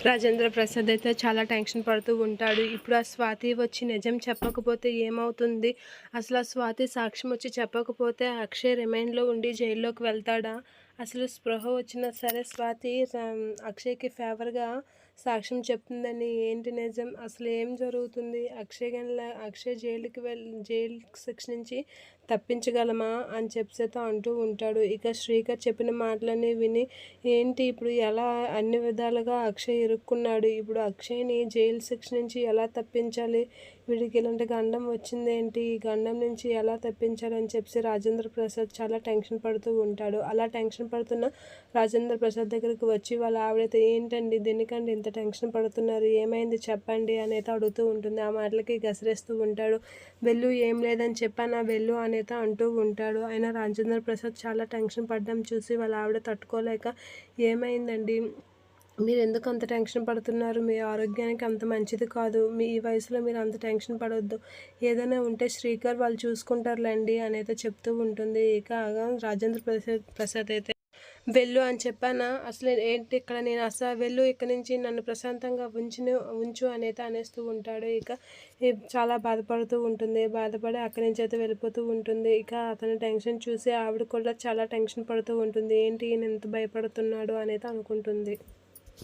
రాజేంద్ర ప్రసాద్ అయితే చాలా టెన్షన్ పడుతూ ఉంటాడు. ఇప్పుడు ఆ స్వాతి వచ్చి నిజం చెప్పకపోతే ఏమవుతుంది? అసలు ఆ స్వాతి సాక్ష్యం వచ్చి చెప్పకపోతే అక్షయ్ రిమైండ్‌లో ఉండి జైల్లోకి వెళ్తాడా? అసలు స్పృహ వచ్చినా సరే స్వాతి అక్షయ్‌కి ఫేవర్‌గా సాక్ష్యం చెప్తుందని ఏంటి నిజం? అసలు ఏం జరుగుతుంది? అక్షయ్ జైలు శిక్ష నుంచి తప్పించగలమా? అని చెప్పేసి అంటూ ఉంటాడు. ఇక శ్రీకర్ చెప్పిన మాటలన్నీ విని ఏంటి ఇప్పుడు ఎలా అన్ని విధాలుగా అక్షయ్ ఇరుక్కున్నాడు. ఇప్పుడు అక్షయ్‌ని జైలు శిక్ష నుంచి ఎలా తప్పించాలి? వీడికి ఇలాంటి గండం వచ్చిందేంటి? ఈ గండం నుంచి ఎలా తప్పించాలని చెప్పేసి రాజేంద్ర ప్రసాద్ చాలా టెన్షన్ పడుతూ ఉంటాడు. అలా టెన్షన్ పడుతున్న రాజేంద్ర ప్రసాద్ దగ్గరికి వచ్చి వాళ్ళ ఆవిడైతే ఏంటండి దేనికండి ఇంత టెన్షన్ పడుతున్నారు? ఏమైంది చెప్పండి అనేది అడుగుతూ ఉంటుంది. ఆ మాటలకి గసిరేస్తూ ఉంటాడు. వెళ్ళు ఏం లేదని చెప్పానా వెళ్ళు అనేది అంటూ ఉంటాడు. అయినా రాజేంద్ర ప్రసాద్ చాలా టెన్షన్ పడడం చూసి వాళ్ళ ఆవిడ తట్టుకోలేక ఏమైందండి? మీరెందుకు అంత టెన్షన్ పడుతున్నారు? మీ ఆరోగ్యానికి అంత మంచిది కాదు. మీ ఈ వయసులో మీరు అంత టెన్షన్ పడొద్దు. ఏదైనా ఉంటే శ్రీకర్ వాళ్ళు చూసుకుంటారులెండి అనైతే చెప్తూ ఉంటుంది. ఇక రాజేంద్ర ప్రసాద్ అయితే వెళ్ళు అని చెప్పానా? అసలు ఏంటి ఇక్కడ నేను వెళ్ళు ఇక్కడి నుంచి నన్ను ప్రశాంతంగా ఉంచు అనైతే అనేస్తూ ఉంటాడు. ఇక చాలా బాధపడుతూ ఉంటుంది. బాధపడి అక్కడి నుంచి అయితే వెళ్ళిపోతూ ఉంటుంది. ఇక అతని టెన్షన్ చూసి ఆవిడ కూడా చాలా టెన్షన్ పడుతూ ఉంటుంది. ఏంటి ఈయన ఇంత భయపడుతున్నాడు అనైతే అనుకుంటుంది.